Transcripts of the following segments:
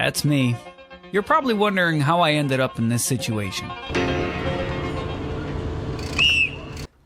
That's me. You're probably wondering how I ended up in this situation.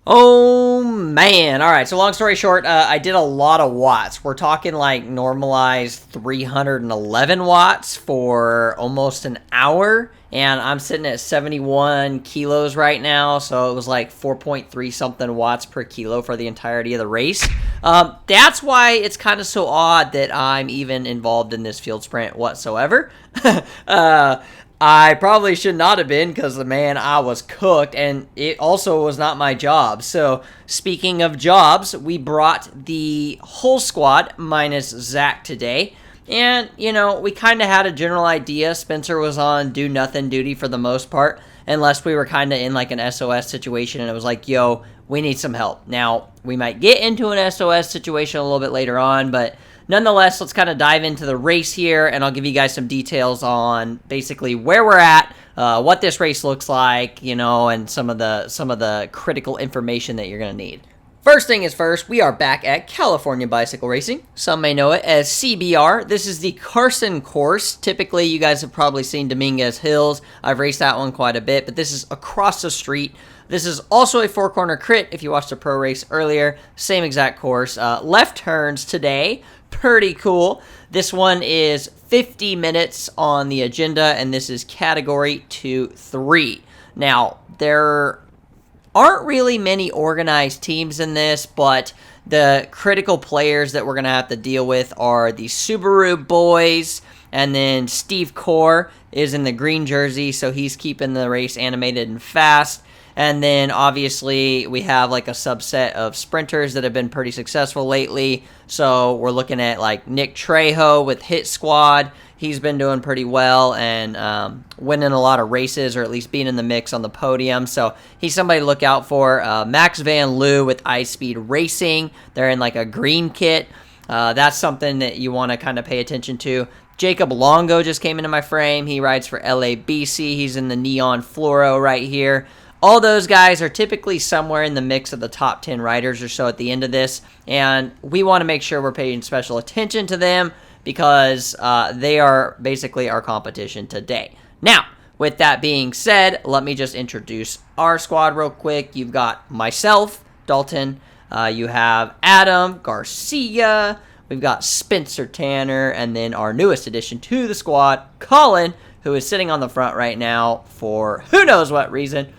Oh man. Alright, so long story short, I did a lot of watts. We're talking like normalized 311 watts for almost an hour. And I'm sitting at 71 kilos right now, so it was like 4.3 something watts per kilo for the entirety of the race. That's why it's kind of so odd that I'm even involved in this field sprint whatsoever. I probably should not have been because, man, I was cooked, and it also was not my job. So, speaking of jobs, we brought the whole squad minus Zach today. And, you know, we kind of had a general idea. Spencer was on do-nothing duty for the most part, unless we were kind of in like an SOS situation and it was like, yo, we need some help. Now, we might get into an SOS situation a little bit later on, but nonetheless, let's kind of dive into the race here, and I'll give you guys some details on basically where we're at, what this race looks like, you know, and some of the critical information that you're going to need. First thing is first, we are back at California Bicycle Racing. Some may know it as CBR. This is the Carson course. Typically, you guys have probably seen Dominguez Hills. I've raced that one quite a bit, but this is across the street. This is also a four-corner crit if you watched the pro race earlier. Same exact course. Left turns today. Pretty cool. This one is 50 minutes on the agenda, and this is category 2-3. Now, there aren't really many organized teams in this, but the critical players that we're going to have to deal with are the Subaru boys, and then Steve Core is in the green jersey, so he's keeping the race animated and fast. And then, obviously, we have, like, a subset of sprinters that have been pretty successful lately. So, we're looking at, like, Nick Trejo with Hit Squad. He's been doing pretty well and winning a lot of races, or at least being in the mix on the podium. So, he's somebody to look out for. Max Van Loo with iSpeed Racing. They're in, like, a green kit. That's something that you want to kind of pay attention to. Jacob Longo just came into my frame. He rides for LABC. He's in the neon fluoro right here. All those guys are typically somewhere in the mix of the top 10 riders or so at the end of this, and we want to make sure we're paying special attention to them because they are basically our competition today. Now, with that being said, let me just introduce our squad real quick. You've got myself, Dalton. You have Adam Garcia. We've got Spencer Tanner, and then our newest addition to the squad, Colin, who is sitting on the front right now for who knows what reason.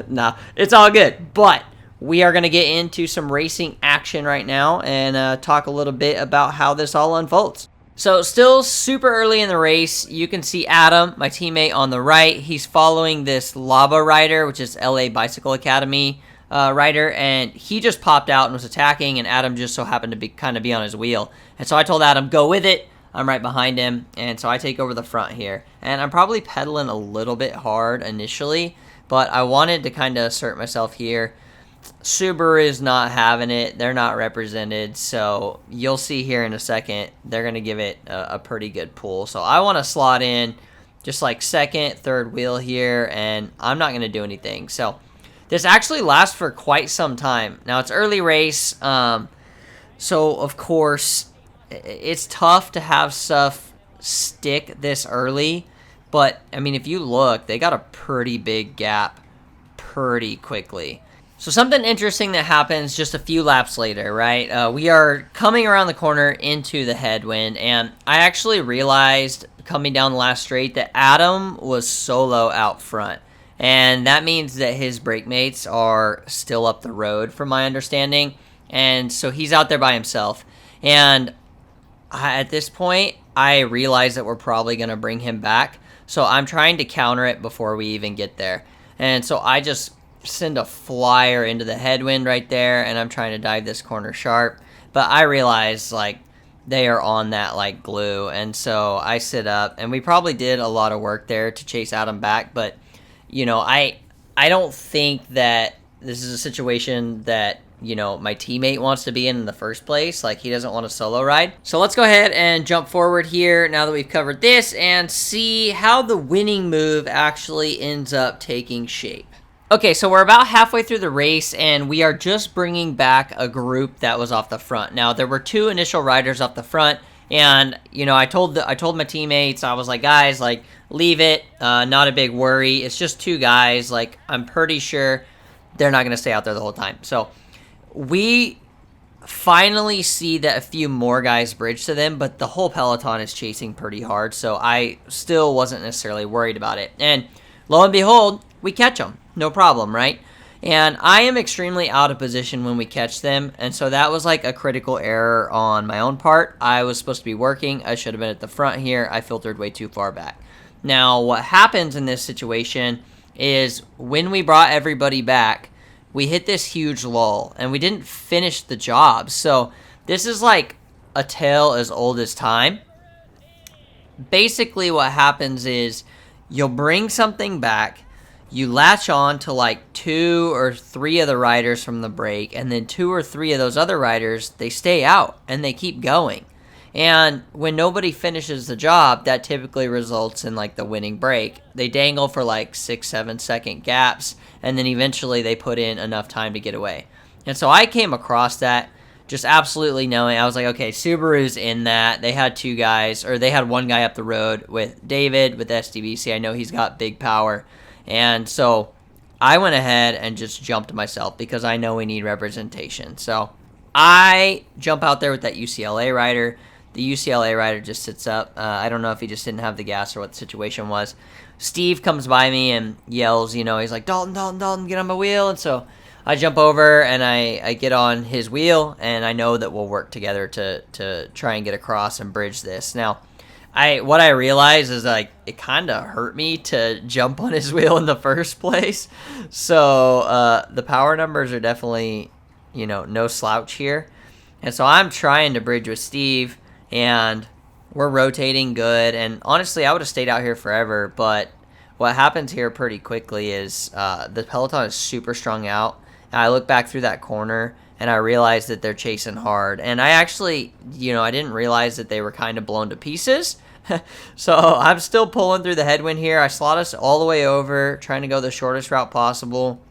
Nah, it's all good. But we are going to get into some racing action right now and talk a little bit about how this all unfolds. So still super early in the race. You can see Adam, my teammate on the right. He's following this Lava rider, which is LA Bicycle Academy rider, and he just popped out and was attacking, and Adam just so happened to be on his wheel. And so I told Adam, go with it. I'm right behind him, and so I take over the front here. And I'm probably pedaling a little bit hard initially, but I wanted to kind of assert myself here. Subaru is not having it. They're not represented, so you'll see here in a second. They're going to give it a pretty good pull. So I want to slot in just like second, third wheel here, and I'm not going to do anything. So this actually lasts for quite some time. Now, it's early race, so of course, it's tough to have stuff stick this early. But, I mean, if you look, they got a pretty big gap pretty quickly. So something interesting that happens just a few laps later, right? We are coming around the corner into the headwind, and I actually realized coming down the last straight that Adam was solo out front. And that means that his brake mates are still up the road, from my understanding. And so he's out there by himself. And at this point, I realize that we're probably going to bring him back. So I'm trying to counter it before we even get there. And so I just send a flyer into the headwind right there, and I'm trying to dive this corner sharp. But I realize, like, they are on that, like, glue. And so I sit up, and we probably did a lot of work there to chase Adam back. But, you know, I don't think that this is a situation that, you know, my teammate wants to be in the first place. Like, he doesn't want a solo ride. So let's go ahead and jump forward here now that we've covered this and see how the winning move actually ends up taking shape. Okay, so we're about halfway through the race, and we are just bringing back a group that was off the front. Now, there were two initial riders off the front, And, you know, I told my teammates, I was like, guys, like, leave it. Not a big worry. It's just 2 guys. Like, I'm pretty sure they're not going to stay out there the whole time. So we finally see that a few more guys bridge to them, but the whole peloton is chasing pretty hard. So I still wasn't necessarily worried about it. And lo and behold, we catch them. No problem, right? And I am extremely out of position when we catch them, and so that was like a critical error on my own part. I was supposed to be working. I should have been at the front here. I filtered way too far back. Now, what happens in this situation is when we brought everybody back, we hit this huge lull, and we didn't finish the job. So this is like a tale as old as time. Basically, what happens is you'll bring something back, you latch on to like 2 or 3 of the riders from the break, and then 2 or 3 of those other riders, they stay out and they keep going. And when nobody finishes the job, that typically results in like the winning break. They dangle for like 6-7 second gaps, and then eventually they put in enough time to get away. And so I came across that just absolutely knowing. I was like, okay, Subaru's in that. They had 2 guys, or they had 1 guy up the road with David with SDBC. I know he's got big power. And so I went ahead and just jumped myself because I know we need representation. So I jump out there with that UCLA rider. The UCLA rider just sits up. I don't know if he just didn't have the gas or what the situation was. Steve comes by me and yells, you know, he's like, Dalton, get on my wheel. And so I jump over and I get on his wheel, and I know that we'll work together to try and get across and bridge this. Now, what I realized is like it kind of hurt me to jump on his wheel in the first place. So the power numbers are definitely, you know, no slouch here. And so I'm trying to bridge with Steve, and we're rotating good. And honestly, I would have stayed out here forever. But what happens here pretty quickly is the peloton is super strung out. And I look back through that corner, and I realized that they're chasing hard. And I actually, you know, I didn't realize that they were kind of blown to pieces. So I'm still pulling through the headwind here. I slot us all the way over, trying to go the shortest route possible.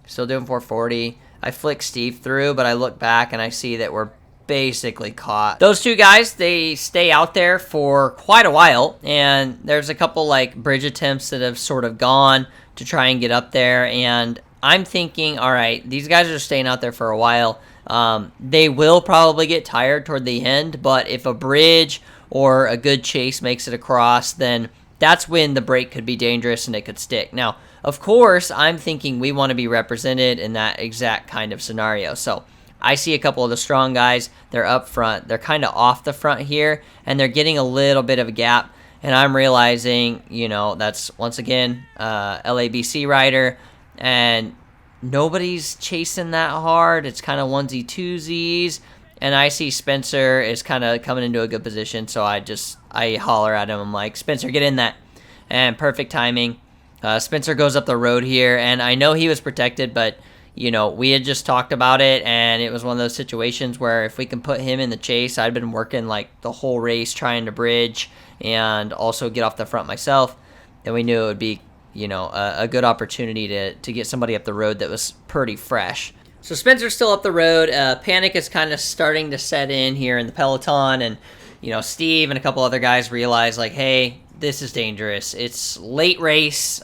Still doing 440. I flick Steve through, but I look back and I see that we're basically caught. Those 2 guys, they stay out there for quite a while, and there's a couple like bridge attempts that have sort of gone to try and get up there, and I'm thinking, all right, these guys are staying out there for a while. They will probably get tired toward the end, but if a bridge or a good chase makes it across, then that's when the break could be dangerous and it could stick. Now, of course, I'm thinking we want to be represented in that exact kind of scenario. So I see a couple of the strong guys. They're up front. They're kind of off the front here, and they're getting a little bit of a gap. And I'm realizing, you know, that's, once again, LABC rider, and nobody's chasing that hard. It's kind of onesie twosies. And I see Spencer is kind of coming into a good position, so I holler at him. I'm like, Spencer, get in that. And perfect timing. Spencer goes up the road here, and I know he was protected, but, you know, we had just talked about it, and it was one of those situations where if we can put him in the chase, I'd been working like the whole race trying to bridge and also get off the front myself, then we knew it would be, you know, a good opportunity to get somebody up the road that was pretty fresh. So Spencer's still up the road. Panic is kind of starting to set in here in the peloton, and, you know, Steve and a couple other guys realize, like, hey, this is dangerous. It's late race.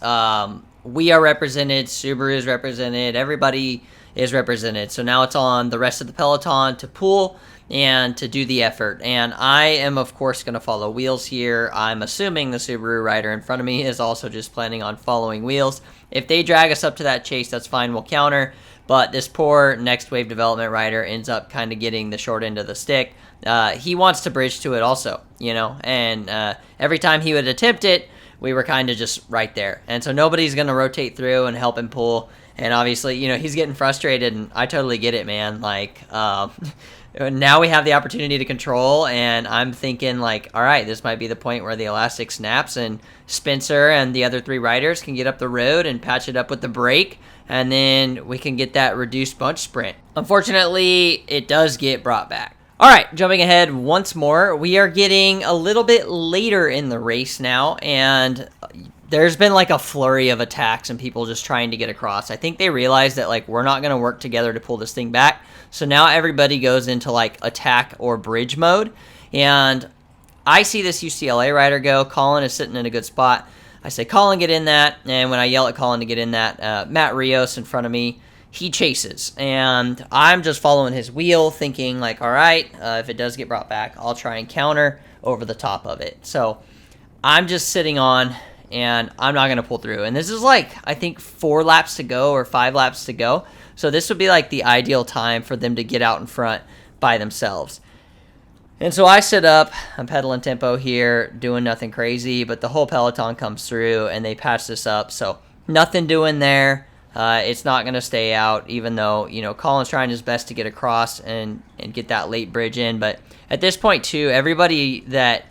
We are represented. Subaru is represented. Everybody is represented. So now it's on the rest of the peloton to pull and to do the effort. And I am, of course, going to follow wheels here. I'm assuming the Subaru rider in front of me is also just planning on following wheels. If they drag us up to that chase, that's fine. We'll counter. But this poor next wave development rider ends up kind of getting the short end of the stick. He wants to bridge to it also, you know, and every time he would attempt it, we were kind of just right there. And so nobody's going to rotate through and help him pull. And obviously, you know, he's getting frustrated, and I totally get it, man. Like, now we have the opportunity to control, and I'm thinking, like, all right, this might be the point where the elastic snaps, and Spencer and the other 3 riders can get up the road and patch it up with the brake, and then we can get that reduced bunch sprint. Unfortunately, it does get brought back. All right, jumping ahead once more, we are getting a little bit later in the race now, and there's been like a flurry of attacks and people just trying to get across. I think they realize that, like, we're not going to work together to pull this thing back. So now everybody goes into like attack or bridge mode. And I see this UCLA rider go. Colin is sitting in a good spot. I say, Colin, get in that. And when I yell at Colin to get in that, Matt Rios in front of me, he chases. And I'm just following his wheel, thinking like, all right, if it does get brought back, I'll try and counter over the top of it. So I'm just sitting on, and I'm not going to pull through. And this is like, I think 4 laps to go or 5 laps to go. So this would be like the ideal time for them to get out in front by themselves. And so I sit up, I'm pedaling tempo here, doing nothing crazy, but the whole peloton comes through and they patch this up. So nothing doing there. It's not going to stay out, even though, Colin's trying his best to get across and get that late bridge in. But at this point, too, everybody that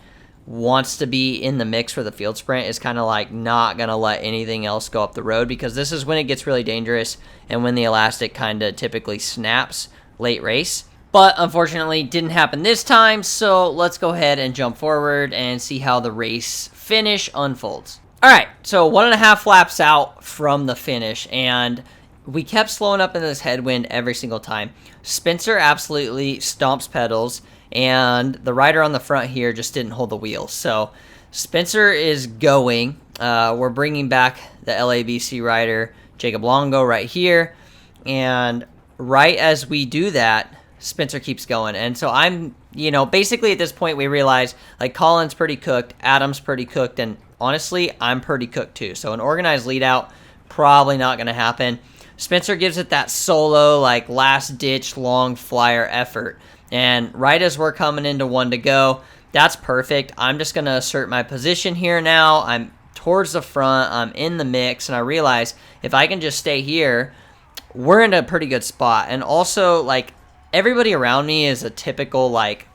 wants to be in the mix for the field sprint is kind of like not going to let anything else go up the road, because this is when it gets really dangerous and when the elastic kind of typically snaps late race. But unfortunately, didn't happen this time, so let's go ahead and jump forward and see how the race finish unfolds. All right, so 1.5 laps out from the finish, and we kept slowing up in this headwind every single time. Spencer absolutely stomps pedals, and the rider on the front here just didn't hold the wheel. So Spencer is going. We're bringing back the LABC rider, Jacob Longo, right here, and right as we do that, Spencer keeps going. And so I'm, basically at this point we realize like Colin's pretty cooked, Adam's pretty cooked, and honestly, I'm pretty cooked too. So an organized lead out, probably not going to happen. Spencer gives it that solo, like last ditch long flyer effort. And right as we're coming into 1 to go, that's perfect. I'm just going to assert my position here now. I'm towards the front, I'm in the mix, and I realize if I can just stay here, we're in a pretty good spot. And also, like, everybody around me is a typical, like,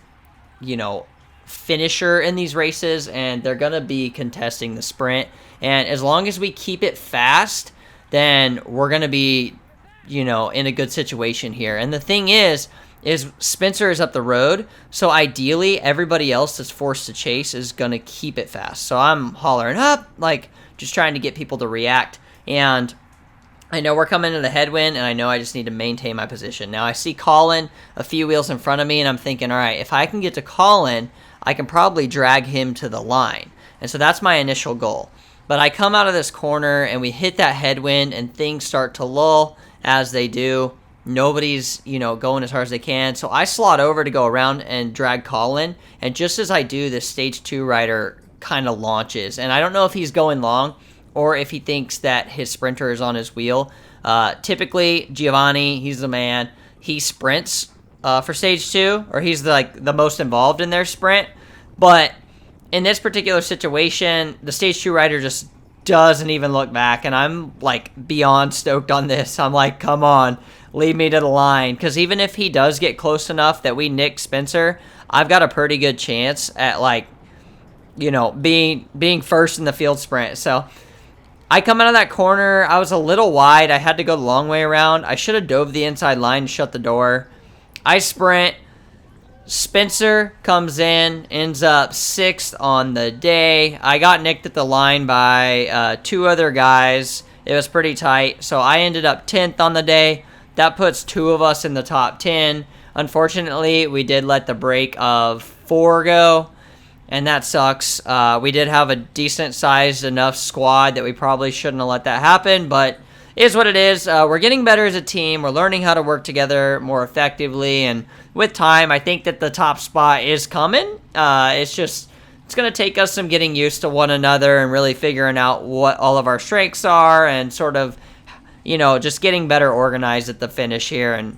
finisher in these races, and they're going to be contesting the sprint. And as long as we keep it fast, then we're going to be, in a good situation here. And the thing is Spencer is up the road, so ideally everybody else that's forced to chase is going to keep it fast. So I'm hollering up, like, just trying to get people to react. And I know we're coming into the headwind, and I know I just need to maintain my position. Now, I see Colin a few wheels in front of me, and I'm thinking, all right, if I can get to Colin, I can probably drag him to the line. And so that's my initial goal. But I come out of this corner, and we hit that headwind, and things start to lull as they do. Nobody's, going as hard as they can. So I slot over to go around and drag Colin, and just as I do, this stage 2 rider kind of launches. And I don't know if he's going long or if he thinks that his sprinter is on his wheel. Typically, Giovanni, he's the man. He sprints for stage 2, or he's the most involved in their sprint. But in this particular situation, the stage 2 rider just doesn't even look back, and I'm like beyond stoked on this. I'm like, come on, lead me to the line, because even if he does get close enough that we nick Spencer, I've got a pretty good chance at being first in the field sprint. So I come out of that corner. I was a little wide. I had to go the long way around. I should have dove the inside line and shut the door. I sprint. Spencer comes in, ends up 6th on the day. I got nicked at the line by 2 other guys. It was pretty tight. So I ended up 10th on the day. That puts 2 of us in the top 10. Unfortunately, we did let the break of 4 go, and that sucks. We did have a decent-sized enough squad that we probably shouldn't have let that happen, but it is what it is. We're getting better as a team. We're learning how to work together more effectively, and with time, I think that the top spot is coming. It's going to take us some getting used to one another and really figuring out what all of our strengths are, and sort of, just getting better organized at the finish here. And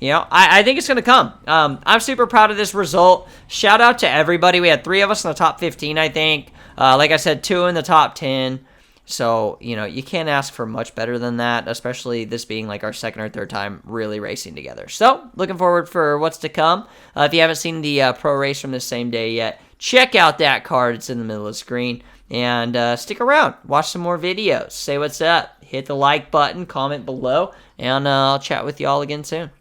I think it's going to come. I'm super proud of this result. Shout out to everybody. We had 3 of us in the top 15, I think. Like I said, 2 in the top 10. So, you can't ask for much better than that, especially this being like our second or third time really racing together. So, looking forward for what's to come. If you haven't seen the pro race from the same day yet, check out that card. It's in the middle of the screen. And stick around. Watch some more videos. Say what's up. Hit the like button. Comment below. And I'll chat with you all again soon.